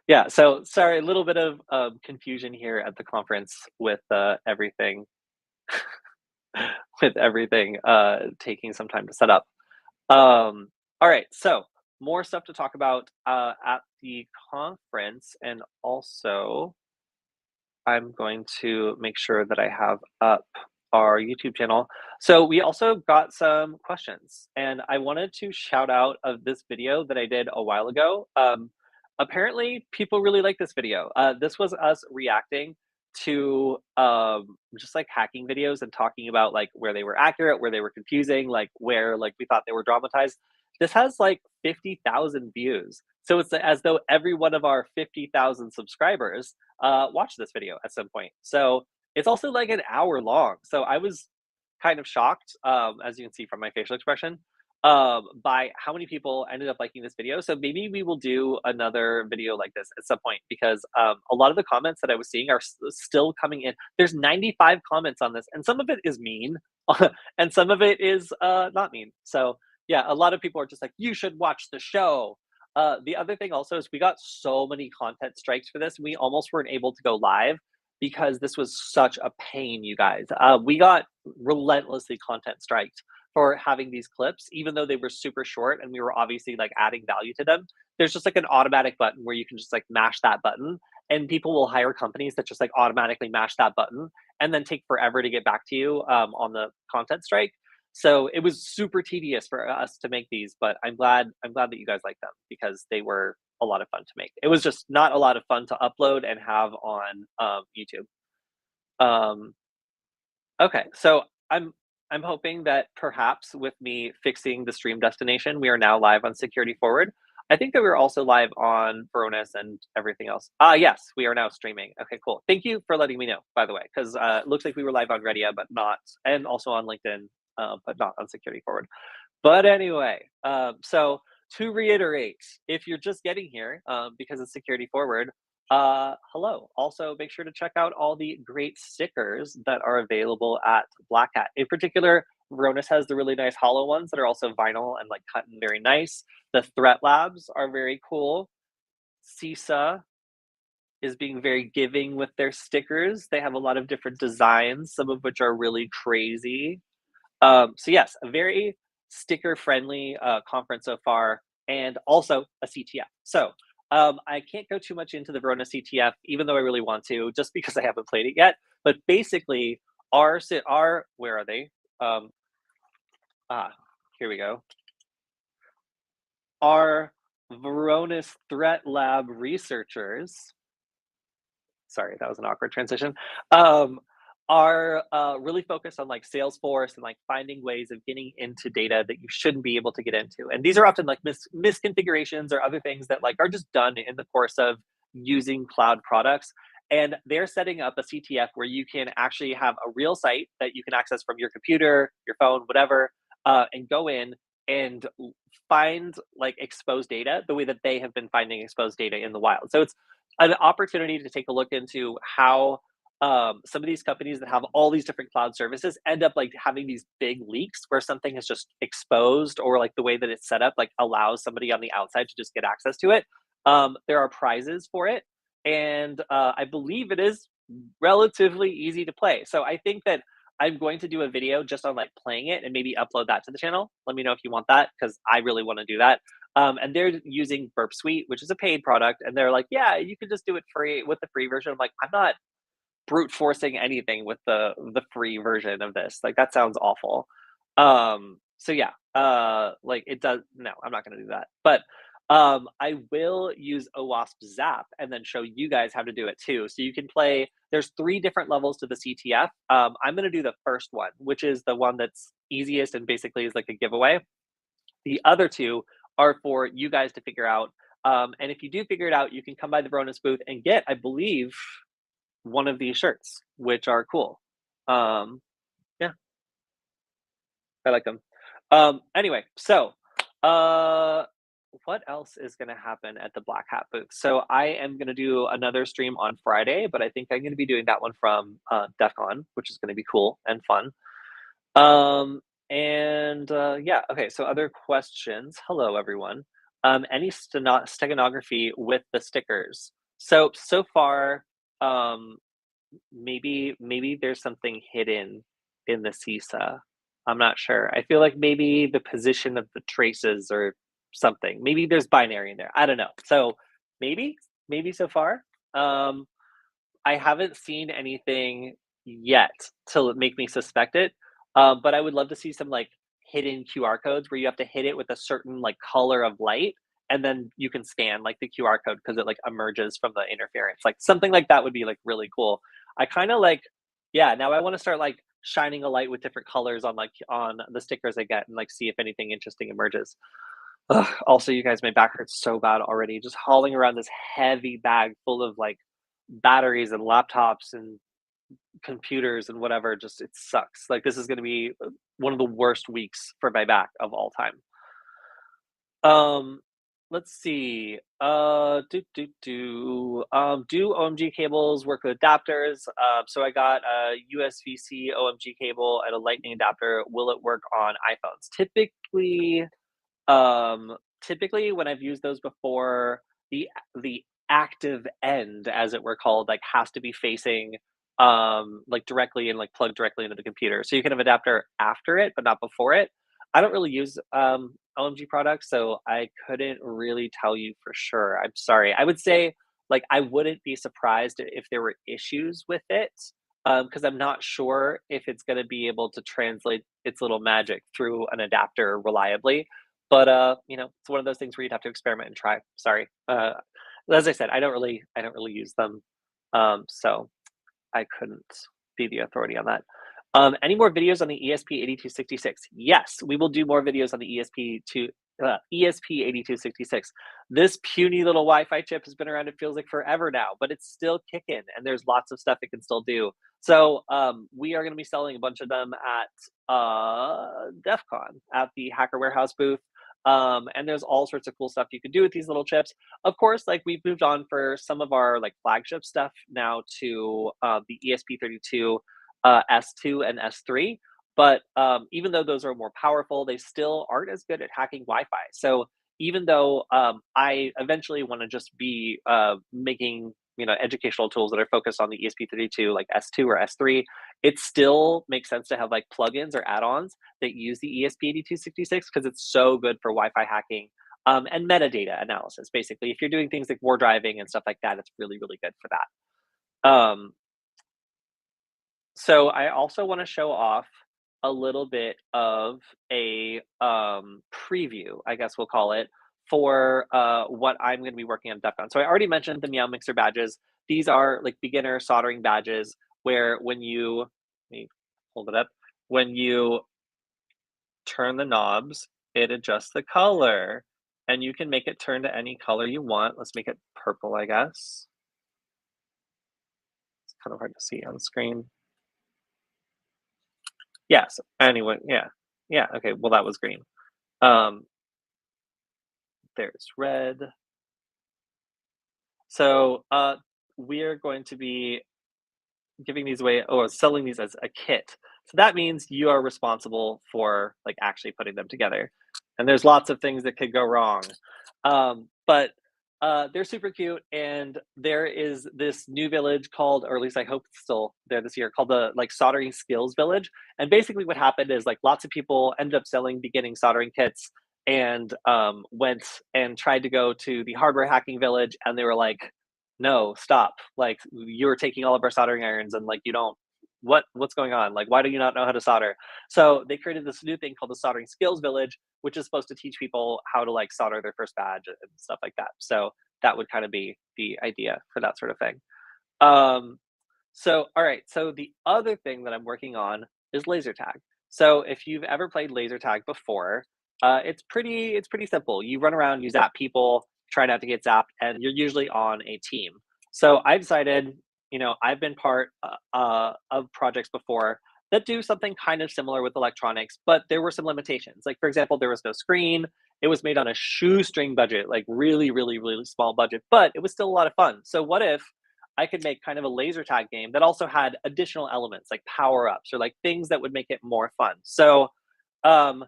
Yeah, so sorry, a little bit of confusion here at the conference with everything, with everything taking some time to set up. All right, so more stuff to talk about at the conference, and also I'm going to make sure that I have up our YouTube channel. So we also got some questions, and I wanted to shout out of this video that I did a while ago. Apparently, people really like this video. This was us reacting to just like hacking videos and talking about like where they were accurate, where they were confusing, like where like we thought they were dramatized. This has like 50,000 views. So it's as though every one of our 50,000 subscribers watch this video at some point. So it's also like an hour long. So I was kind of shocked, as you can see from my facial expression, by how many people ended up liking this video. So maybe we will do another video like this at some point because a lot of the comments that I was seeing are still coming in. There's 95 comments on this, and some of it is mean, and some of it is not mean. So yeah, a lot of people are just like, you should watch the show. The other thing also is we got so many content strikes for this. We almost weren't able to go live because this was such a pain, you guys. We got relentlessly content striked for having these clips, even though they were super short and we were obviously like adding value to them. There's just like an automatic button where you can just like mash that button, and people will hire companies that just like automatically mash that button and then take forever to get back to you on the content strike. So it was super tedious for us to make these, but I'm glad that you guys like them because they were a lot of fun to make. It was just not a lot of fun to upload and have on YouTube. Um, okay, so I'm hoping that perhaps with me fixing the stream destination, we are now live on Security Forward. I think that we are also live on Varonis and everything else. Ah, yes, we are now streaming. Okay, cool. Thank you for letting me know, by the way, because it looks like we were live on Redia, but not, and also on LinkedIn, but not on Security Forward. But anyway, so to reiterate, if you're just getting here because of Security Forward, hello. Also, make sure to check out all the great stickers that are available at Black Hat. In particular, Ronis has the really nice hollow ones that are also vinyl and like cut and very nice. The Threat Labs are very cool. CISA is being very giving with their stickers. They have a lot of different designs, some of which are really crazy. So yes, a very sticker friendly conference so far, and also a CTF. So I can't go too much into the Verona CTF, even though I really want to, just because I haven't played it yet. But basically, our where are they? Um, ah, here we go. Our Veronis Threat Lab researchers, sorry, that was an awkward transition, um, are really focused on like Salesforce and like finding ways of getting into data that you shouldn't be able to get into. And these are often like misconfigurations or other things that like are just done in the course of using cloud products. And they're setting up a CTF where you can actually have a real site that you can access from your computer, your phone, whatever, and go in and find like exposed data the way that they have been finding exposed data in the wild. So it's an opportunity to take a look into how some of these companies that have all these different cloud services end up like having these big leaks where something is just exposed, or like the way that it's set up like allows somebody on the outside to just get access to it. There are prizes for it, and I believe it is relatively easy to play. So I think that I'm going to do a video just on like playing it and maybe upload that to the channel. Let me know if you want that because I really want to do that. And they're using Burp Suite, which is a paid product, and they're like, yeah, you can just do it free with the free version. I'm like, I'm not brute forcing anything with the free version of this. Like that sounds awful. So yeah, like it does. No, I'm not going to do that. But I will use OWASP Zap and then show you guys how to do it too. So you can play. There's 3 different levels to the CTF. I'm going to do the first one, which is the one that's easiest and basically is like a giveaway. The other 2 are for you guys to figure out. And if you do figure it out, you can come by the Veronis booth and get, I believe, one of these shirts, which are cool. Yeah, I like them. Anyway, so what else is going to happen at the Black Hat booth? So I am going to do another stream on Friday, but I think I'm going to be doing that one from DEF CON, which is going to be cool and fun. And yeah, okay, so other questions. Hello, everyone. Any steganography with the stickers? So far, um, maybe there's something hidden in the CISA. I'm not sure. I feel like maybe the position of the traces or something. Maybe there's binary in there. I don't know. So maybe, maybe so far. Um, I haven't seen anything yet to make me suspect it, but I would love to see some, like, hidden QR codes where you have to hit it with a certain, like, color of light, and then you can scan, like, the QR code because it, like, emerges from the interference. Like, something like that would be, like, really cool. I kinda like yeah, now I wanna start, like, shining a light with different colors on, like, on the stickers I get and, like, see if anything interesting emerges. Ugh, also, you guys, my back hurts so bad already. Just hauling around this heavy bag full of like batteries and laptops and computers and whatever, just it sucks. Like this is going to be one of the worst weeks for my back of all time. Um, let's see. Do OMG cables work with adapters? So I got a USB-C OMG cable and a lightning adapter. Will it work on iPhones? Typically, when I've used those before, the active end, as it were called, like, has to be facing, like, directly and, like, plugged directly into the computer. So you can have adapter after it, but not before it. I don't really use, OMG products, so I couldn't really tell you for sure. I'm sorry. I would say, like, I wouldn't be surprised if there were issues with it, because I'm not sure if it's gonna be able to translate its little magic through an adapter reliably. But, it's one of those things where you'd have to experiment and try. Sorry. As I said, I don't really use them, so I couldn't be the authority on that. Any more videos on the ESP8266? Yes, we will do more videos on the ESP8266. This puny little Wi-Fi chip has been around, it feels like forever now, but it's still kicking, and there's lots of stuff it can still do. So, we are gonna be selling a bunch of them at, DEF CON, at the Hacker Warehouse booth, and there's all sorts of cool stuff you can do with these little chips. Of course, like, we've moved on for some of our, like, flagship stuff now to, the ESP32, S2 and S3. But even though those are more powerful, they still aren't as good at hacking Wi-Fi. So even though I eventually want to just be making educational tools that are focused on the ESP32, like S2 or S3, it still makes sense to have like plugins or add-ons that use the ESP8266 because it's so good for Wi-Fi hacking and metadata analysis. Basically, if you're doing things like war driving and stuff like that, it's really really good for that. Um, so I also want to show off a little bit of a preview, I guess we'll call it, for what I'm going to be working on DEF CON. So I already mentioned the Meow Mixer badges. These are like beginner soldering badges where when you, let me hold it up, when you turn the knobs, it adjusts the color and you can make it turn to any color you want. Let's make it purple, I guess. It's kind of hard to see on screen. Yes. Anyway, yeah. Yeah, okay, well, that was green. Um, there's red. So, we're going to be giving these away or selling these as a kit. So that means you are responsible for, like, actually putting them together. And there's lots of things that could go wrong. But they're super cute, and there is this new village called, or at least I hope it's still there this year, called the, like, Soldering Skills Village, and basically what happened is, like, lots of people ended up selling beginning soldering kits and, went and tried to go to the hardware hacking village, and they were like, no, stop. Like you're taking all of our soldering irons and like you don't what's going on? Like why do you not know how to solder? So they created this new thing called the Soldering Skills Village, which is supposed to teach people how to like solder their first badge and stuff like that. So that would kind of be the idea for that sort of thing. Um so all right, so the other thing that I'm working on is laser tag. So if you've ever played laser tag before, it's pretty simple. You run around, you zap people, try not to get zapped, and you're usually on a team. So I decided, I've been part of projects before that do something kind of similar with electronics, but there were some limitations. Like for example, there was no screen. It was made on a shoestring budget, like really, really, really small budget, but it was still a lot of fun. So what if I could make kind of a laser tag game that also had additional elements like power ups or like things that would make it more fun. So, um,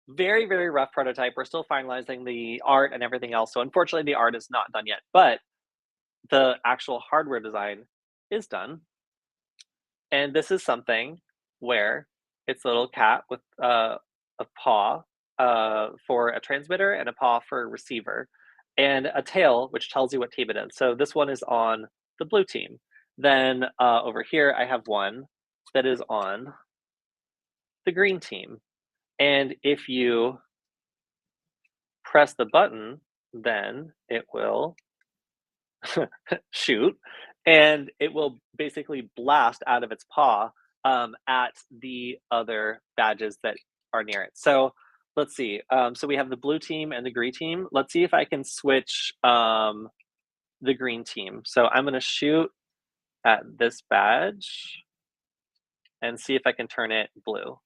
very, very rough prototype. We're still finalizing the art and everything else. So, unfortunately, the art is not done yet. But the actual hardware design is done. And this is something where it's a little cat with a paw for a transmitter and a paw for a receiver, and a tail which tells you what team it is. So this one is on the blue team. Then over here, I have one that is on the green team. And if you press the button, then it will shoot, and it will basically blast out of its paw at the other badges that are near it. So let's see. So we have the blue team and the green team. Let's see if I can switch the green team. So I'm going to shoot at this badge and see if I can turn it blue.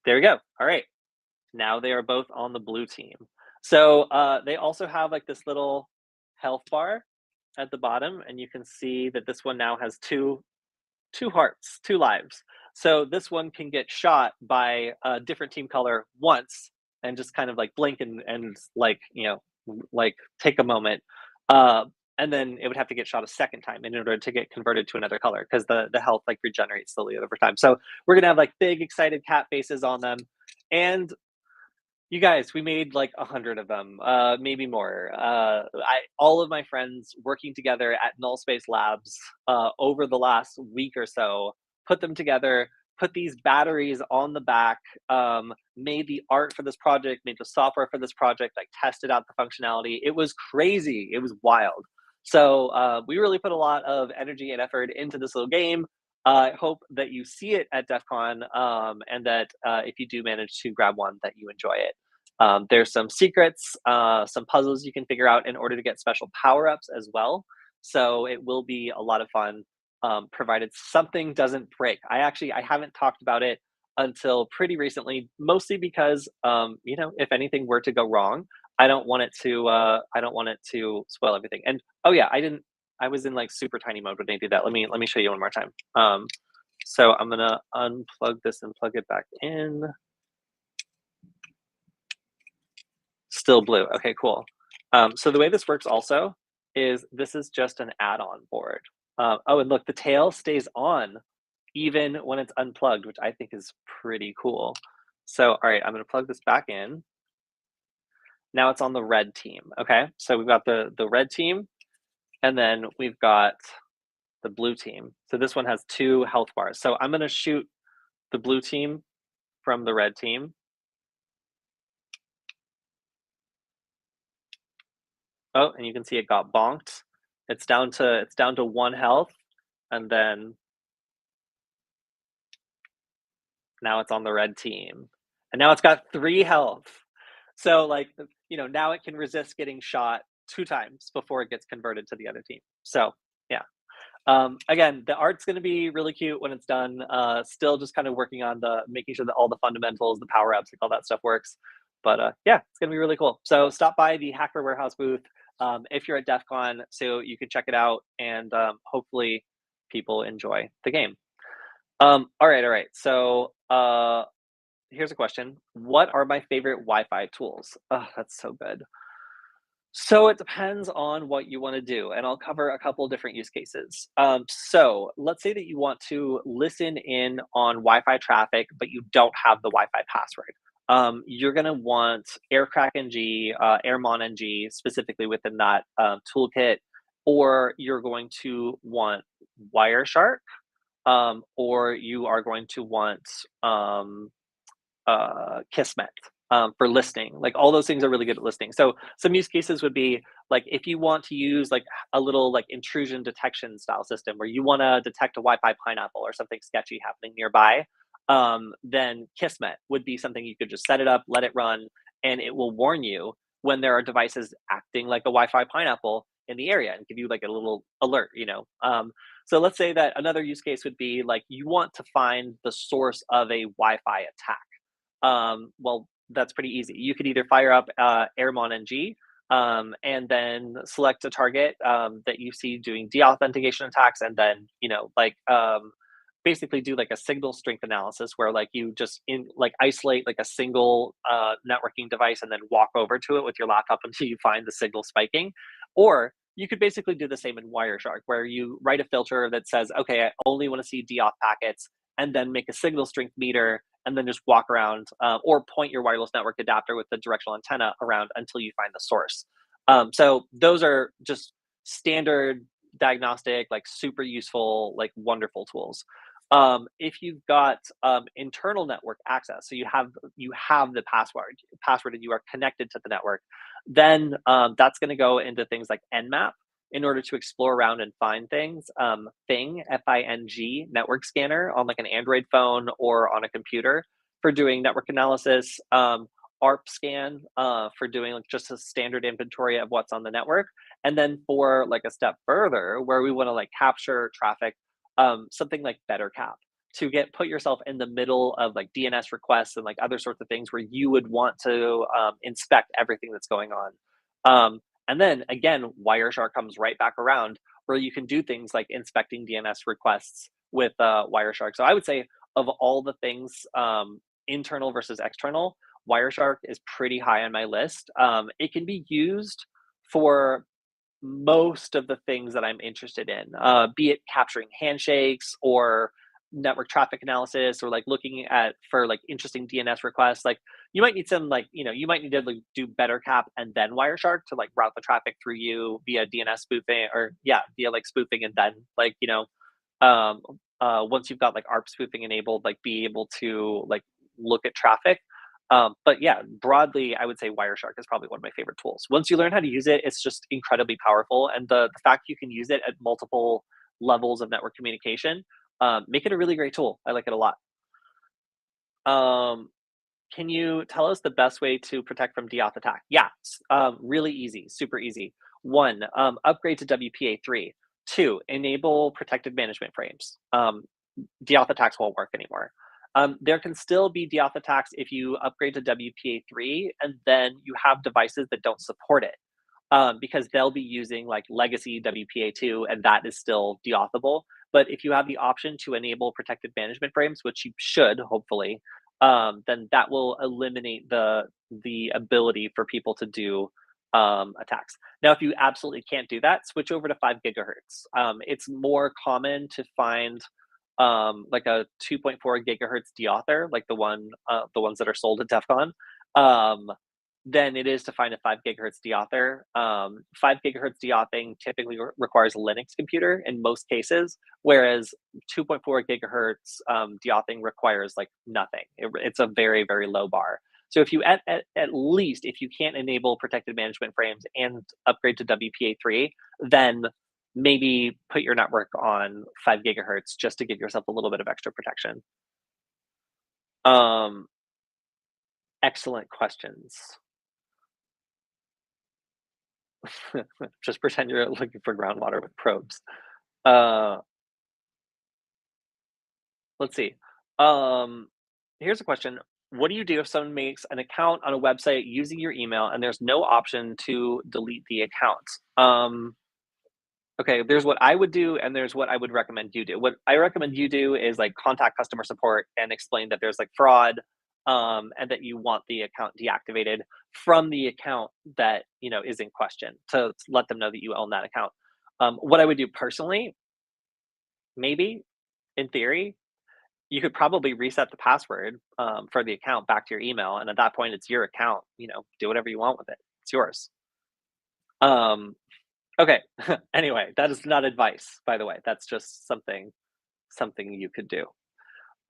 There we go. All right. Now they are both on the blue team. So they also have like this little health bar at the bottom, and you can see that this one now has two hearts, two lives. So this one can get shot by a different team color once and just kind of like blink and like like take a moment. Uh, and then it would have to get shot a second time in order to get converted to another color because the health like regenerates slowly over time. So we're gonna have like big excited cat faces on them, and you guys, we made like 100 of them, maybe more. All of my friends working together at Null Space Labs over the last week or so put them together, put these batteries on the back, made the art for this project, made the software for this project, like tested out the functionality. It was crazy. It was wild. So we really put a lot of energy and effort into this little game. I hope that you see it at DEF CON, and that if you do manage to grab one, that you enjoy it. There's some secrets, some puzzles you can figure out in order to get special power-ups as well. So it will be a lot of fun, provided something doesn't break. I haven't talked about it until pretty recently, mostly because if anything were to go wrong, I don't want it to spoil everything. And oh yeah, I was in like super tiny mode when I did that. Let me show you one more time. So I'm gonna unplug this and plug it back in. Still blue. Okay, cool. So the way this works also is this is just an add-on board. Oh, and look, the tail stays on even when it's unplugged, which I think is pretty cool. So, all right, I'm gonna plug this back in. Now it's on the red team. Okay, so we've got the red team, and then we've got the blue team. So this one has two health bars. So I'm gonna shoot the blue team from the red team. Oh, and you can see it got bonked. It's down to one health, and then now it's on the red team. And now it's got three health. So like now it can resist getting shot two times before it gets converted to the other team. So yeah. Again, the art's going to be really cute when it's done. Still just kind of working on the making sure that all the fundamentals, the power ups, like all that stuff works. But yeah, it's going to be really cool. So stop by the Hacker Warehouse booth if you're at DEF CON so you can check it out, and hopefully people enjoy the game. All right. So here's a question. What are my favorite Wi-Fi tools? Oh, that's so good. So it depends on what you want to do, and I'll cover a couple different use cases. So let's say that you want to listen in on Wi-Fi traffic, but you don't have the Wi-Fi password. You're going to want AirCrack NG, AirMon NG, specifically within that toolkit, or you're going to want Wireshark, or you are going to want Kismet for listening. Like all those things are really good at listening. So some use cases would be like if you want to use like a little like intrusion detection style system where you want to detect a Wi-Fi pineapple or something sketchy happening nearby, then Kismet would be something you could just set it up, let it run, and it will warn you when there are devices acting like a Wi-Fi pineapple in the area and give you like a little alert. So let's say that another use case would be like you want to find the source of a Wi-Fi attack. Well, that's pretty easy. You could either fire up Airmon NG and then select a target that you see doing deauthentication attacks, and then basically do like a signal strength analysis where like you just in like isolate like a single networking device and then walk over to it with your laptop until you find the signal spiking. Or you could basically do the same in Wireshark, where you write a filter that says, okay, I only want to see DOF packets, and then make a signal strength meter, and then just walk around or point your wireless network adapter with the directional antenna around until you find the source. So those are just standard diagnostic, like super useful, like wonderful tools. If you've got internal network access, so you have the password, and you are connected to the network, then that's going to go into things like Nmap in order to explore around and find things. Fing, Fing, network scanner on like an Android phone or on a computer for doing network analysis. ARP scan for doing like just a standard inventory of what's on the network. And then for like a step further, where we want to like capture traffic, something like BetterCap to get put yourself in the middle of like DNS requests and like other sorts of things where you would want to inspect everything that's going on. And then again, Wireshark comes right back around where you can do things like inspecting DNS requests with Wireshark. So I would say of all the things, internal versus external, Wireshark is pretty high on my list. It can be used for most of the things that I'm interested in, be it capturing handshakes or network traffic analysis or like looking at for like interesting DNS requests. Like you might need some like, you might need to like do better cap and then Wireshark to like route the traffic through you via DNS spoofing or yeah, via like spoofing and then like, um, once you've got like ARP spoofing enabled, like be able to like look at traffic. But yeah, broadly, I would say Wireshark is probably one of my favorite tools. Once you learn how to use it, it's just incredibly powerful. And the fact you can use it at multiple levels of network communication, make it a really great tool. I like it a lot. Um, can you tell us the best way to protect from DDoS attack? Yeah, really easy, super easy. One, upgrade to WPA3. Two, enable protected management frames. DDoS attacks won't work anymore. There can still be DDoS attacks if you upgrade to WPA3 and then you have devices that don't support it, because they'll be using like legacy WPA2 and that is still DDoSable. But if you have the option to enable protected management frames, which you should hopefully, then that will eliminate the ability for people to do attacks. Now, if you absolutely can't do that, switch over to 5 gigahertz. It's more common to find like a 2.4 gigahertz deauthor, like the ones that are sold at DEF CON, than it is to find a 5 gigahertz deauthor. 5 gigahertz deauthing typically requires a Linux computer in most cases, whereas 2.4 gigahertz deauthing requires like nothing. It's a very, very low bar. So if you at least if you can't enable protected management frames and upgrade to WPA3, then maybe put your network on 5 gigahertz just to give yourself a little bit of extra protection. Um, Excellent questions. Just pretend you're looking for groundwater with probes. Uh, let's see. Um, Here's a question. What do you do if someone makes an account on a website using your email and there's no option to delete the account? Okay, there's what I would do and there's what I would recommend you do. What I recommend you do is like contact customer support and explain that there's like fraud, and that you want the account deactivated from the account that, is in question to let them know that you own that account. What I would do personally, maybe in theory, you could probably reset the password for the account back to your email. And at that point, it's your account, do whatever you want with it. It's yours. Um, Okay. Anyway, that is not advice, by the way. That's just something you could do.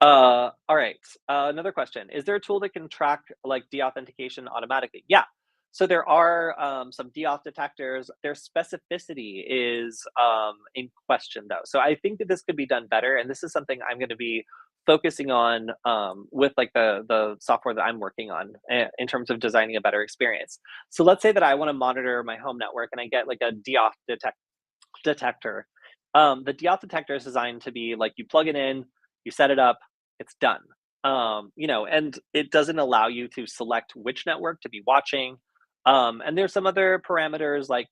All right. Another question: is there a tool that can track like deauthentication automatically? Yeah. So there are some deauth detectors. Their specificity is in question, though. So I think that this could be done better, and this is something I'm going to be focusing on with like the software that I'm working on in terms of designing a better experience. So let's say that I want to monitor my home network, and I get like a detector. The deauth detector is designed to be like you plug it in, you set it up, it's done. And it doesn't allow you to select which network to be watching. And there's some other parameters like,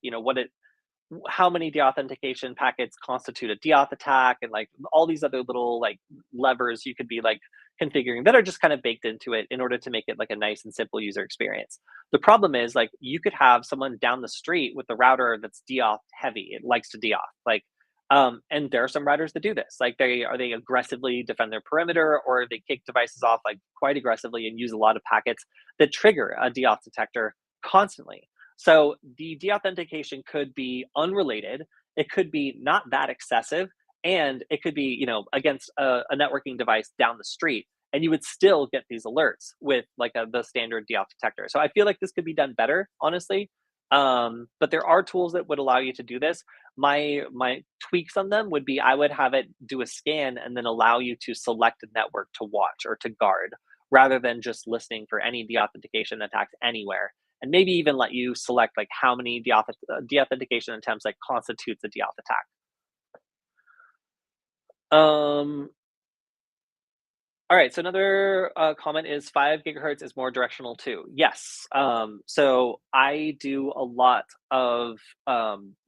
how many deauthentication packets constitute a deauth attack, and like all these other little like levers you could be like configuring that are just kind of baked into it in order to make it like a nice and simple user experience. The problem is like you could have someone down the street with the router that's deauth heavy. It likes to deauth. Like and there are some routers that do this. Like they aggressively defend their perimeter, or they kick devices off like quite aggressively and use a lot of packets that trigger a deauth detector constantly. So the deauthentication could be unrelated. It could be not that excessive, and it could be, against a networking device down the street, and you would still get these alerts with like the standard deauth detector. So I feel like this could be done better, honestly. But there are tools that would allow you to do this. My tweaks on them would be I would have it do a scan and then allow you to select a network to watch or to guard, rather than just listening for any deauthentication attacks anywhere, and maybe even let you select like how many deauthentication attempts like constitutes a deauth attack. Um, all right. So another comment is 5 gigahertz is more directional too. Yes. So I do a lot of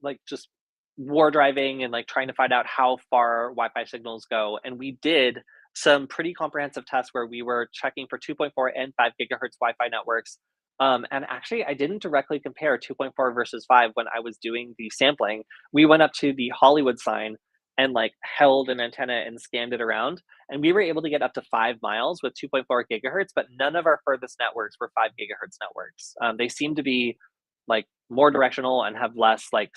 like just war driving and like trying to find out how far Wi-Fi signals go, and we did some pretty comprehensive tests where we were checking for 2.4 and 5 gigahertz Wi-Fi networks. And actually, I didn't directly compare 2.4 versus 5 when I was doing the sampling. We went up to the Hollywood sign and like held an antenna and scanned it around, and we were able to get up to 5 miles with 2.4 gigahertz, but none of our furthest networks were 5 gigahertz networks. They seem to be like more directional and have less like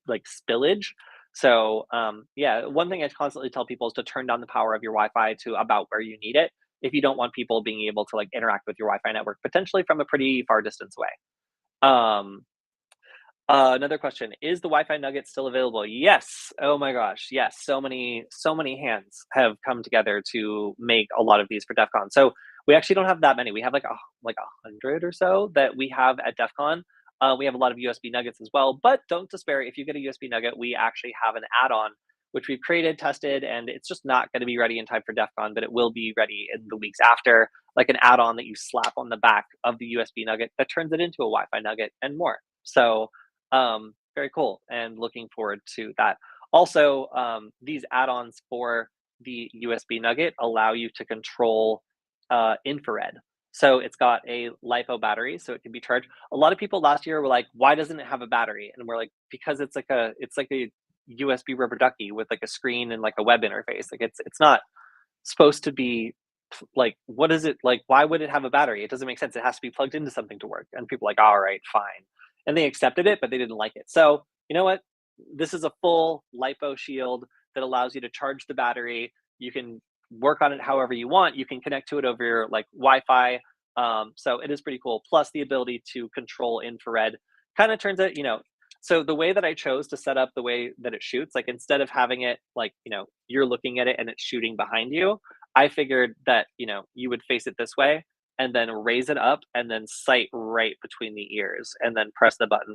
spillage. So yeah, one thing I constantly tell people is to turn down the power of your Wi-Fi to about where you need it, if you don't want people being able to like interact with your Wi-Fi network potentially from a pretty far distance away. Um, Another question: is the Wi-Fi nugget still available? Yes. Oh my gosh, yes. So many hands have come together to make a lot of these for DEF CON. So we actually don't have that many. We have like 100 or so that we have at DEF CON. We have a lot of USB nuggets as well, but don't despair. If you get a USB nugget, we actually have an add-on which we've created, tested, and it's just not going to be ready in time for DEF CON, but it will be ready in the weeks after, like an add-on that you slap on the back of the USB nugget that turns it into a Wi-Fi nugget and more. So very cool, and looking forward to that. Also, these add-ons for the USB nugget allow you to control infrared. So it's got a LiPo battery, so it can be charged. A lot of people last year were like, "Why doesn't it have a battery?" And we're like, "Because it's like a USB rubber ducky with like a screen and like a web interface. Like it's not supposed to be like, what is it like? Why would it have a battery? It doesn't make sense. It has to be plugged into something to work." And people are like, "All right, fine," and they accepted it, but they didn't like it. So you know what? This is a full LiPo shield that allows you to charge the battery. You can work on it however you want. You can connect to it over your like Wi-Fi. So it is pretty cool. Plus the ability to control infrared kind of turns it, so the way that I chose to set up the way that it shoots, like instead of having it like, you're looking at it and it's shooting behind you, I figured that, you would face it this way and then raise it up and then sight right between the ears and then press the button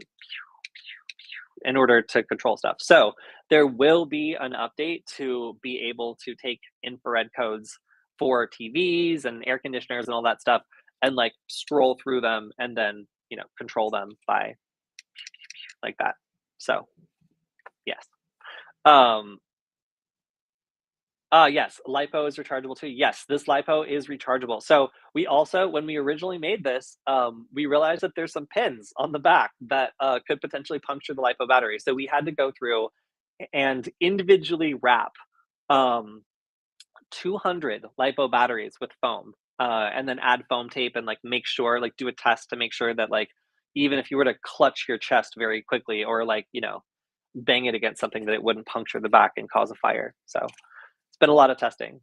in order to control stuff. So there will be an update to be able to take infrared codes for TVs and air conditioners and all that stuff and like scroll through them and then, control them by like that. So yes. Um yes, LiPo is rechargeable too. Yes, this LiPo is rechargeable. So we also, when we originally made this, we realized that there's some pins on the back that could potentially puncture the LiPo battery. So we had to go through and individually wrap um, 200 LiPo batteries with foam, and then add foam tape and like make sure, like do a test to make sure that like even if you were to clutch your chest very quickly or like bang it against something, that it wouldn't puncture the back and cause a fire. So it's been a lot of testing.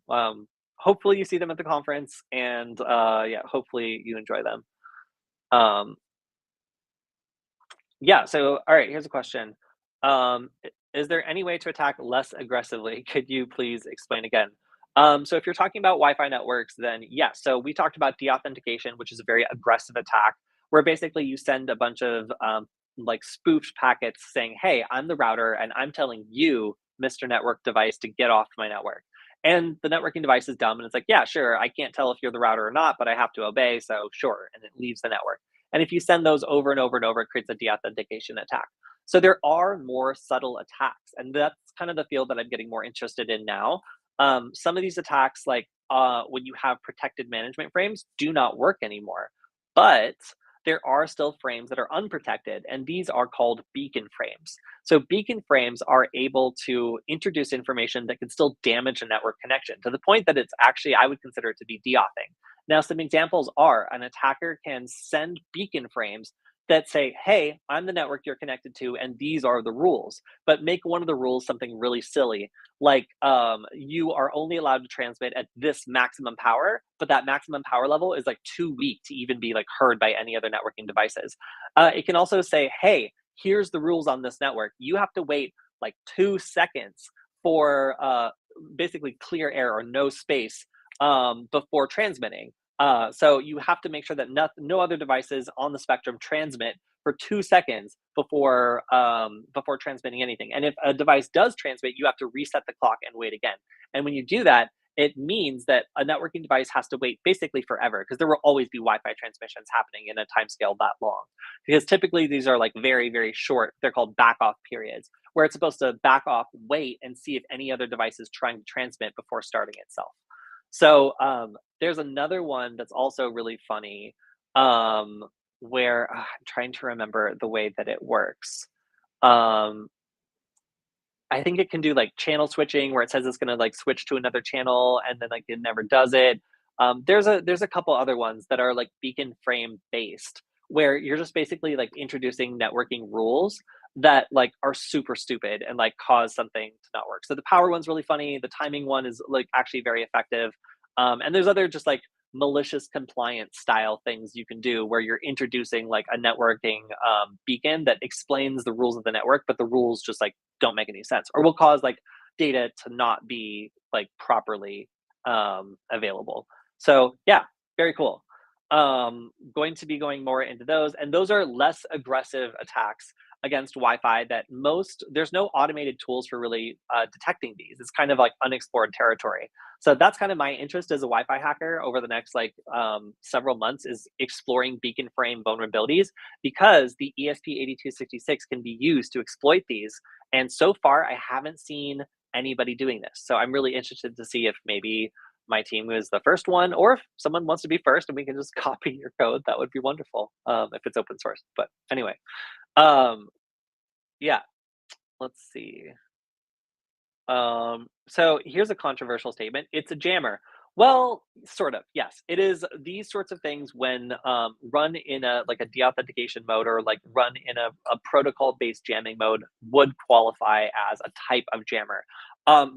Hopefully you see them at the conference, and yeah, hopefully you enjoy them. Um, yeah. So, all right. Here's a question. Is there any way to attack less aggressively? Could you please explain again? So, if you're talking about Wi-Fi networks, then yes. So we talked about deauthentication, which is a very aggressive attack, where basically you send a bunch of like spoofed packets saying, "Hey, I'm the router, and I'm telling you, Mr. Network device, to get off my network." And the networking device is dumb, and it's like, "Yeah, sure. I can't tell if you're the router or not, but I have to obey. So sure." And it leaves the network. And if you send those over and over and over, it creates a deauthentication attack. So there are more subtle attacks, and that's kind of the field that I'm getting more interested in now. Some of these attacks, like when you have protected management frames, do not work anymore. But there are still frames that are unprotected, and these are called beacon frames. So beacon frames are able to introduce information that can still damage a network connection to the point that it's actually, I would consider it to be deauthing. Now, some examples are an attacker can send beacon frames that say, hey, I'm the network you're connected to, and these are the rules, but make one of the rules something really silly, like you are only allowed to transmit at this maximum power, but that maximum power level is like too weak to even be like heard by any other networking devices. It can also say, hey, here's the rules on this network. You have to wait like 2 seconds for basically clear air or no space before transmitting. So you have to make sure that no other devices on the spectrum transmit for 2 seconds before transmitting anything. And if a device does transmit, you have to reset the clock and wait again. And when you do that, it means that a networking device has to wait basically forever because there will always be Wi-Fi transmissions happening in a time scale that long. Because typically these are like very, very short. They're called back off periods, where it's supposed to back off, wait, and see if any other device is trying to transmit before starting itself. So there's another one that's also really funny, where I'm trying to remember the way that it works. Um, I think it can do like channel switching where it says it's gonna like switch to another channel and then like it never does it. There's a couple other ones that are like beacon frame based where you're just basically like introducing networking rules that like are super stupid and like cause something to not work. So the power one's really funny. The timing one is like actually very effective. And there's other just like malicious compliance style things you can do where you're introducing like a networking beacon that explains the rules of the network, but the rules just like don't make any sense or will cause like data to not be like properly available. So yeah, very cool. Going to be going more into those, and those are less aggressive attacks against Wi-Fi. That most there's no automated tools for really detecting these. It's kind of like unexplored territory. So that's kind of my interest as a Wi-Fi hacker over the next like several months is exploring beacon frame vulnerabilities because the ESP8266 can be used to exploit these. And so far, I haven't seen anybody doing this. So I'm really interested to see if maybe my team is the first one, or if someone wants to be first and we can just copy your code, that would be wonderful if it's open source. But anyway, um, yeah, let's see. So here's a controversial statement. It's a jammer. Well, sort of. Yes, it is. These sorts of things when run in a like a deauthentication mode or like run in a protocol-based jamming mode would qualify as a type of jammer.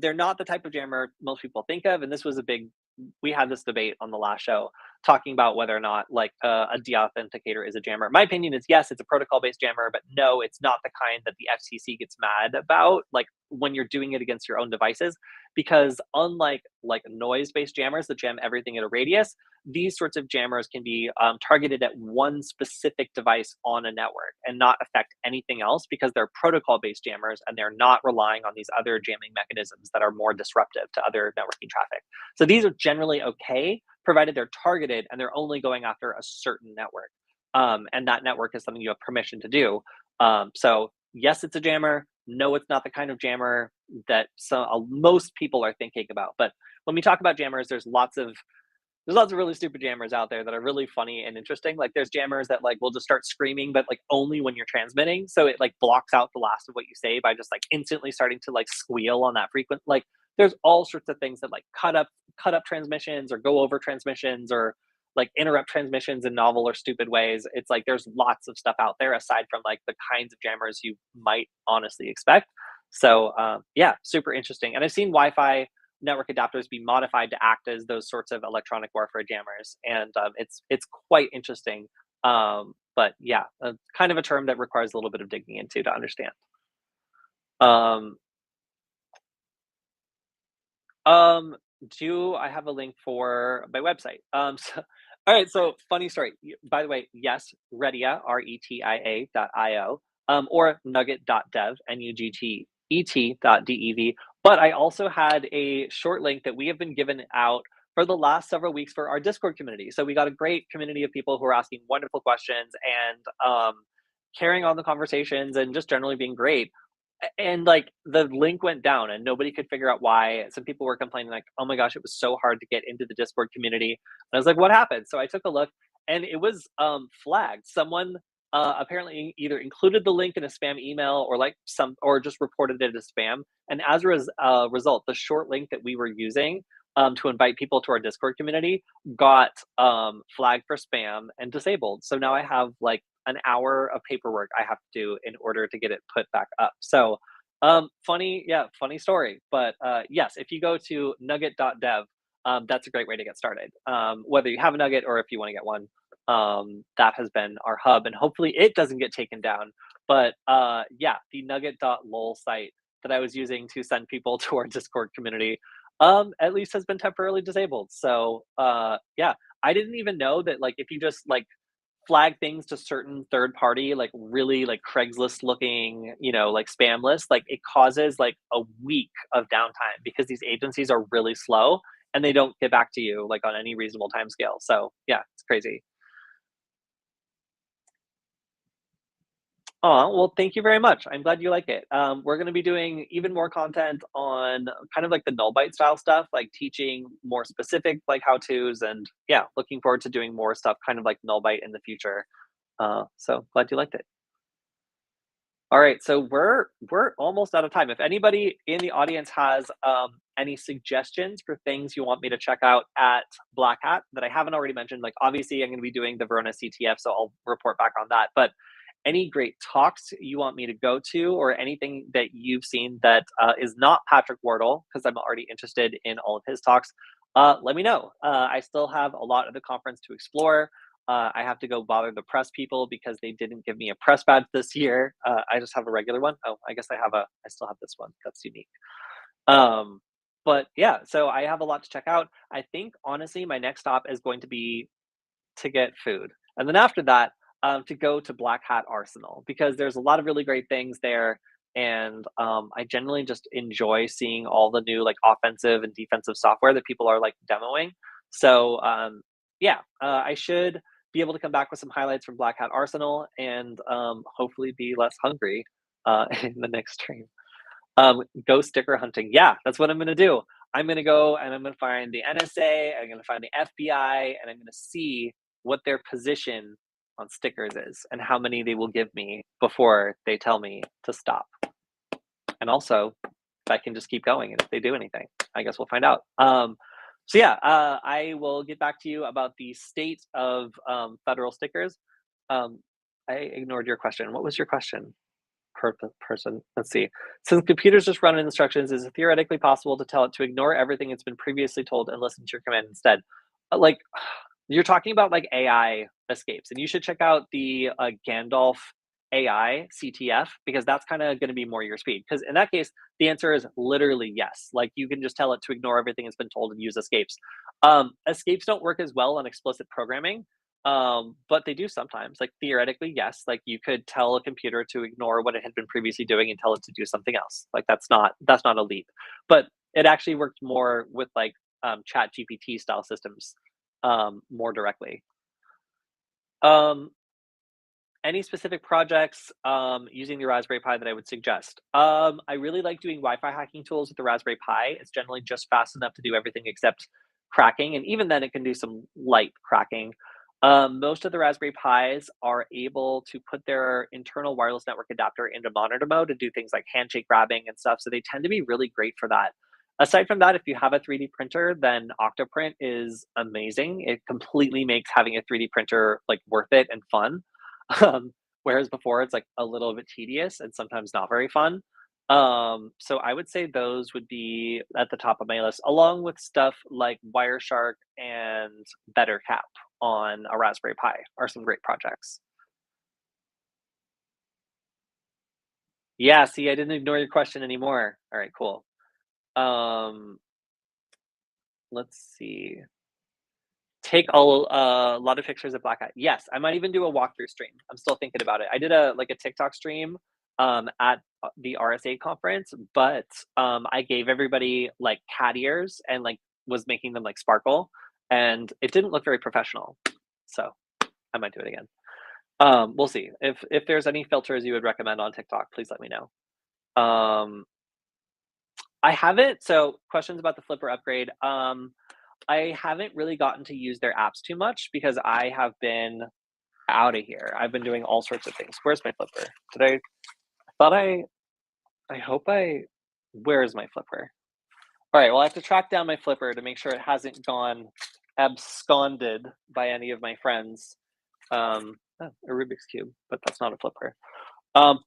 They're not the type of jammer most people think of, and this was a big. We had this debate on the last show talking about whether or not like a deauthenticator is a jammer. My opinion is yes, it's a protocol-based jammer, but no, it's not the kind that the FCC gets mad about. Like when you're doing it against your own devices, because unlike like noise-based jammers that jam everything at a radius, these sorts of jammers can be targeted at one specific device on a network and not affect anything else because they're protocol-based jammers and they're not relying on these other jamming mechanisms that are more disruptive to other networking traffic. So these are generally okay, provided they're targeted and they're only going after a certain network. And that network is something you have permission to do. So yes, it's a jammer. No, it's not the kind of jammer that most people are thinking about. But when we talk about jammers, there's lots of really stupid jammers out there that are really funny and interesting. Like there's jammers that like will just start screaming, but like only when you're transmitting. So it like blocks out the last of what you say by just like instantly starting to like squeal on that frequent. Like there's all sorts of things that like cut up transmissions or go over transmissions or like interrupt transmissions in novel or stupid ways. It's like there's lots of stuff out there aside from like the kinds of jammers you might honestly expect. So yeah, super interesting. And I've seen Wi-Fi network adapters be modified to act as those sorts of electronic warfare jammers, and it's quite interesting. But yeah, kind of a term that requires a little bit of digging into to understand. Um, um, do I have a link for my website? So, all right. So funny story. By the way, yes, Retia, retia.io, or nugget.dev, nugget.dev. But I also had a short link that we have been given out for the last several weeks for our Discord community. So we got a great community of people who are asking wonderful questions and carrying on the conversations and just generally being great. And like the link went down and nobody could figure out why. Some people were complaining like, "Oh my gosh, it was so hard to get into the Discord community." And I was like, "What happened?" So I took a look and it was flagged. Someone apparently either included the link in a spam email or like some or just reported it as spam. And as a result, the short link that we were using to invite people to our Discord community got flagged for spam and disabled. So now I have like an hour of paperwork I have to do in order to get it put back up. So funny, yeah, funny story. But yes, if you go to nugget.dev, that's a great way to get started. Whether you have a nugget or if you want to get one, that has been our hub, and hopefully it doesn't get taken down. But yeah, the nugget.lol site that I was using to send people to our Discord community, at least has been temporarily disabled. So yeah, I didn't even know that like if you just like flag things to certain third party, like really like Craigslist looking, like spam lists, like it causes like a week of downtime because these agencies are really slow and they don't get back to you like on any reasonable time scale. So yeah, it's crazy. Oh, well, thank you very much. I'm glad you like it. We're going to be doing even more content on kind of like the null byte style stuff, like teaching more specific like how to's, and yeah, looking forward to doing more stuff kind of like null byte in the future. So glad you liked it. All right, so we're almost out of time. If anybody in the audience has any suggestions for things you want me to check out at Black Hat that I haven't already mentioned, like obviously I'm going to be doing the Verona CTF, so I'll report back on that. But any great talks you want me to go to, or anything that you've seen that is not Patrick Wardle, because I'm already interested in all of his talks, let me know. I still have a lot of the conference to explore. I have to go bother the press people because they didn't give me a press badge this year. I just have a regular one. Oh, I guess I still have this one. That's unique. Um, but yeah, so I have a lot to check out. I think honestly, my next stop is going to be to get food. And then after that, to go to Black Hat Arsenal because there's a lot of really great things there. And I generally just enjoy seeing all the new like offensive and defensive software that people are like demoing. So yeah, I should be able to come back with some highlights from Black Hat Arsenal and hopefully be less hungry in the next stream. Go sticker hunting. Yeah, that's what I'm gonna do. I'm gonna go and I'm gonna find the NSA, I'm gonna find the FBI, and I'm gonna see what their position on stickers is and how many they will give me before they tell me to stop. And also, if I can just keep going and if they do anything, I guess we'll find out. So yeah, I will get back to you about the state of federal stickers. Um, I ignored your question. What was your question? Person. Let's see. Since computers just run instructions, is it theoretically possible to tell it to ignore everything it's been previously told and listen to your command instead? Like, you're talking about like AI escapes, and you should check out the Gandalf AI CTF because that's kind of going to be more your speed. Because in that case, the answer is literally yes. Like you can just tell it to ignore everything it's been told and use escapes. Escapes don't work as well on explicit programming, but they do sometimes. Like theoretically, yes. Like you could tell a computer to ignore what it had been previously doing and tell it to do something else. Like that's not a leap. But it actually worked more with like Chat GPT style systems more directly. Um, any specific projects using the Raspberry Pi that I would suggest? I really like doing Wi-Fi hacking tools with the Raspberry Pi. It's generally just fast enough to do everything except cracking, and even then, it can do some light cracking. Most of the Raspberry Pis are able to put their internal wireless network adapter into monitor mode and do things like handshake grabbing and stuff. So they tend to be really great for that. Aside from that, if you have a 3D printer, then Octoprint is amazing. It completely makes having a 3D printer like worth it and fun. Whereas before it's like a little bit tedious and sometimes not very fun. So I would say those would be at the top of my list, along with stuff like Wireshark and BetterCap on a Raspberry Pi are some great projects. Yeah, see, I didn't ignore your question anymore. All right, cool. Um, let's see. Take a lot of pictures of Black Hat. Yes, I might even do a walkthrough stream. I'm still thinking about it. I did a TikTok stream at the RSA conference, but I gave everybody like cat ears and like was making them like sparkle, and it didn't look very professional. So I might do it again. We'll see. If there's any filters you would recommend on TikTok, please let me know. Um, I haven't. So questions about the Flipper upgrade. I haven't really gotten to use their apps too much because I have been out of here. I've been doing all sorts of things. Where's my Flipper? Did I thought I hope I where is my Flipper? All right, well, I have to track down my Flipper to make sure it hasn't gone absconded by any of my friends. A Rubik's Cube, but that's not a Flipper.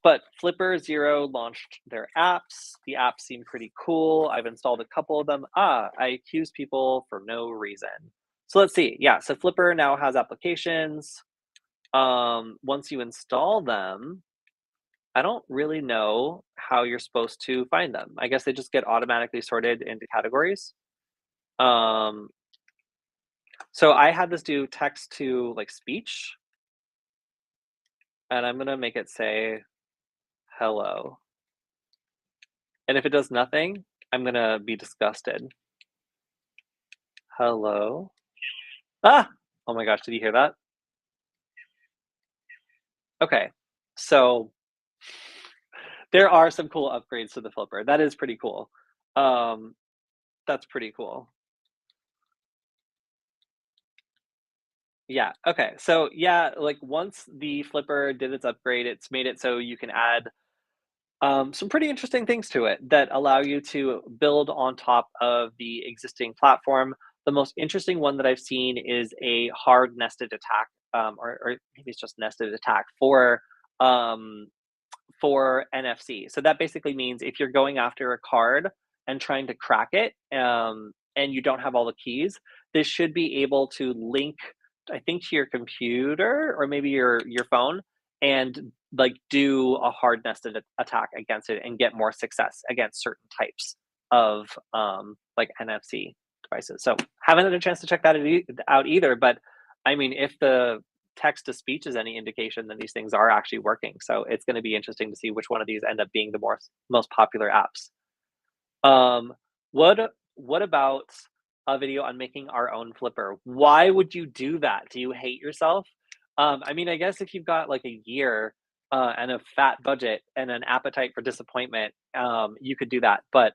But Flipper Zero launched their apps. The apps seem pretty cool. I've installed a couple of them. I accuse people for no reason. So let's see. Yeah, so Flipper now has applications. Once you install them, I don't really know how you're supposed to find them. I guess they just get automatically sorted into categories. Um, so I had this do text to like speech, and I'm gonna make it say hello. And if it does nothing, I'm gonna be disgusted. Hello? Ah! Oh my gosh, did you hear that? Okay. So there are some cool upgrades to the flipper. That is pretty cool. Um, that's pretty cool. Yeah, okay. So yeah, like once the flipper did its upgrade, it's made it so you can add some pretty interesting things to it that allow you to build on top of the existing platform. The most interesting one that I've seen is a hard nested attack, or maybe it's just nested attack um, for NFC. So that basically means if you're going after a card and trying to crack it, and you don't have all the keys, this should be able to link, I think, to your computer or maybe your phone, and like do a hard nested attack against it and get more success against certain types of like NFC devices. So haven't had a chance to check that out either, but I mean, if the text to speech is any indication, then these things are actually working. So it's going to be interesting to see which one of these end up being the most popular apps. Um, what about a video on making our own flipper? Why would you do that? Do you hate yourself? I mean, I guess if you've got like a year and a fat budget and an appetite for disappointment, you could do that. But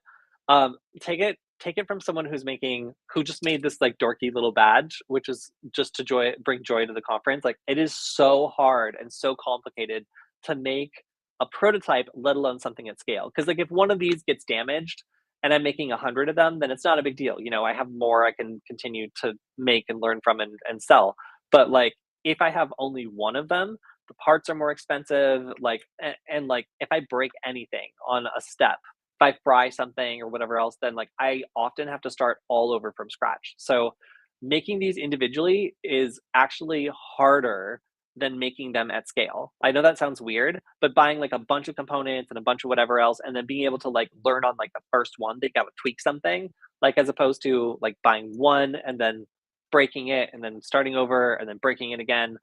take it from someone who just made this like dorky little badge, which is just to bring joy to the conference. Like it is so hard and so complicated to make a prototype, let alone something at scale. Because like if one of these gets damaged and I'm making 100 of them, then it's not a big deal. You know, I have more I can continue to make and learn from and sell. But like if I have only one of them, the parts are more expensive. Like and like if I break anything on a step, if I fry something or whatever else, then like I often have to start all over from scratch. So making these individually is actually harder than making them at scale. I know that sounds weird, but buying like a bunch of components and a bunch of whatever else, and then being able to like learn on like the first one, they got to tweak something, like as opposed to like buying one and then breaking it and then starting over and then breaking it again.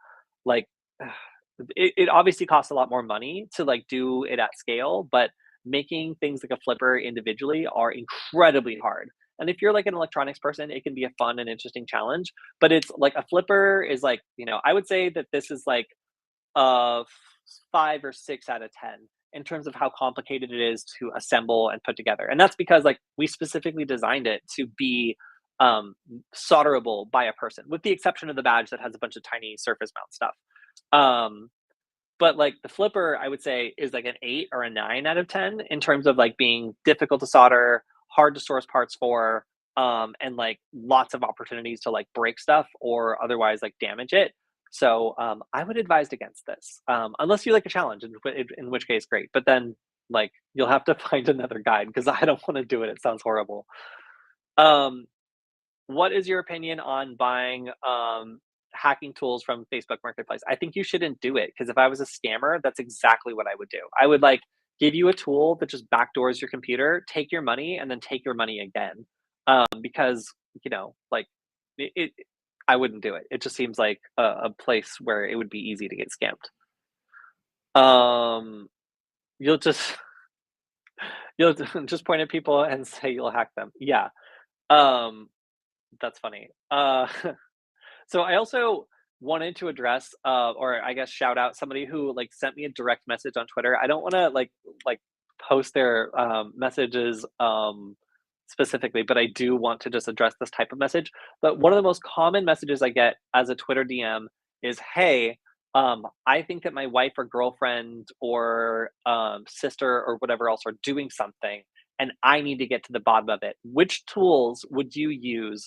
Like it obviously costs a lot more money to like do it at scale, but making things like a flipper individually are incredibly hard. And if you're like an electronics person, it can be a fun and interesting challenge. But it's like a flipper is like, I would say that this is like a 5 or 6 out of 10 in terms of how complicated it is to assemble and put together. And that's because like we specifically designed it to be solderable by a person, with the exception of the badge that has a bunch of tiny surface mount stuff. Um, but like the flipper, I would say is like an 8 or a 9 out of 10 in terms of like being difficult to solder, hard to source parts for, and like lots of opportunities to like break stuff or otherwise like damage it. So I would advise against this, unless you like a challenge, in which case great. But then like you'll have to find another guide because I don't want to do it. It sounds horrible. Um, what is your opinion on buying hacking tools from Facebook Marketplace? I think you shouldn't do it because if I was a scammer, that's exactly what I would do. I would like give you a tool that just backdoors your computer, take your money, and then take your money again. Because like it I wouldn't do it. It just seems like a place where it would be easy to get scammed. Um, you'll just you'll just point at people and say you'll hack them. Yeah. Um, That's funny. So I also wanted to address, or I guess shout out somebody who like sent me a direct message on Twitter. I don't want to like post their messages specifically, but I do want to just address this type of message. But one of the most common messages I get as a Twitter DM is, "Hey, I think that my wife or girlfriend or sister or whatever else are doing something, and I need to get to the bottom of it. Which tools would you use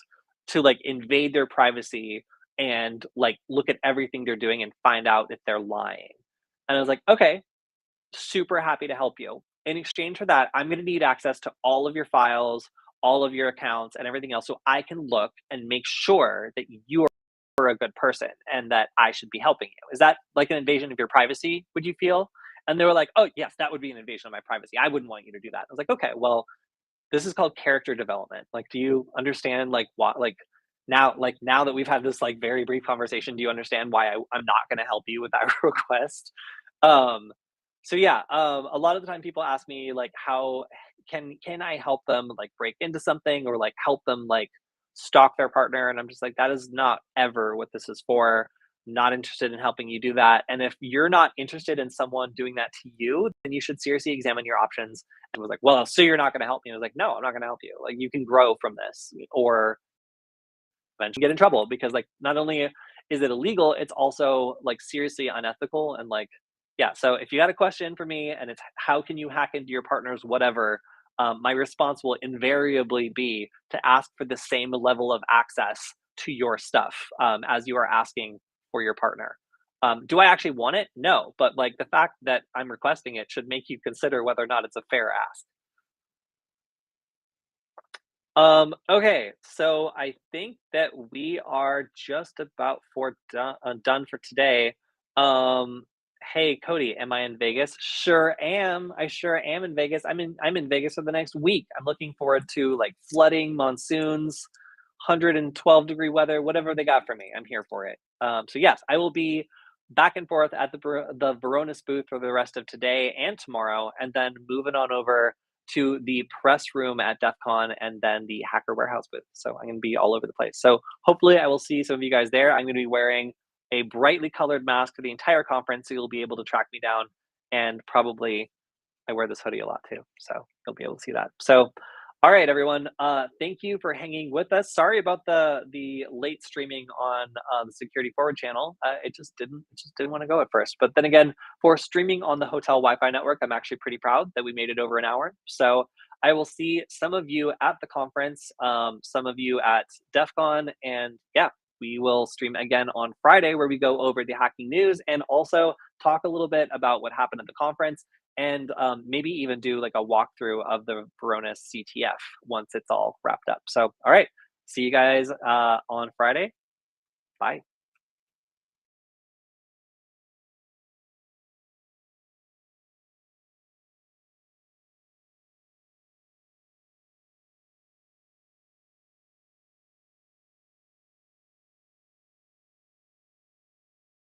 to like invade their privacy and like look at everything they're doing and find out if they're lying?" And I was like, okay, super happy to help you. In exchange for that, I'm going to need access to all of your files, all of your accounts, and everything else so I can look and make sure that you are a good person and that I should be helping you. Is that like an invasion of your privacy, would you feel? And they were like, oh, yes, that would be an invasion of my privacy. I wouldn't want you to do that. I was like, okay, well, this is called character development. Like, do you understand like what like now that we've had this like very brief conversation, do you understand why I'm not going to help you with that request? Um, so yeah, a lot of the time people ask me like, how can I help them like break into something or like help them like stalk their partner? And I'm just like, that is not ever what this is for. Not interested in helping you do that. And if you're not interested in someone doing that to you, then you should seriously examine your options. And was like, well, so you're not going to help me? I was like, no, I'm not going to help you. Like, you can grow from this, or eventually get in trouble because, like, not only is it illegal, it's also like seriously unethical and like, yeah. So if you got a question for me and it's how can you hack into your partner's whatever, my response will invariably be to ask for the same level of access to your stuff as you are asking for your partner. Do I actually want it? No, but like the fact that I'm requesting it should make you consider whether or not it's a fair ask. Okay, so I think that we are just about done for today. Um, hey Cody, am I in Vegas? Sure am. I sure am in Vegas. I'm in Vegas for the next week. I'm looking forward to like flooding, monsoons, 112-degree weather, whatever they got for me. I'm here for it. So yes, I will be back and forth at the Veronis booth for the rest of today and tomorrow, and then moving on over to the press room at DEF CON and then the Hacker Warehouse booth. So I'm going to be all over the place. So hopefully I will see some of you guys there. I'm going to be wearing a brightly colored mask for the entire conference, so you'll be able to track me down. And probably I wear this hoodie a lot too, so you'll be able to see that. So, all right, everyone. Thank you for hanging with us. Sorry about the late streaming on the Security Forward channel. It just didn't want to go at first. But then again, for streaming on the hotel Wi-Fi network, I'm actually pretty proud that we made it over an hour. So I will see some of you at the conference, some of you at DEF CON, and yeah, we will stream again on Friday where we go over the hacking news and also talk a little bit about what happened at the conference and maybe even do like a walkthrough of the Veronis CTF once it's all wrapped up. So, all right, see you guys on Friday. Bye.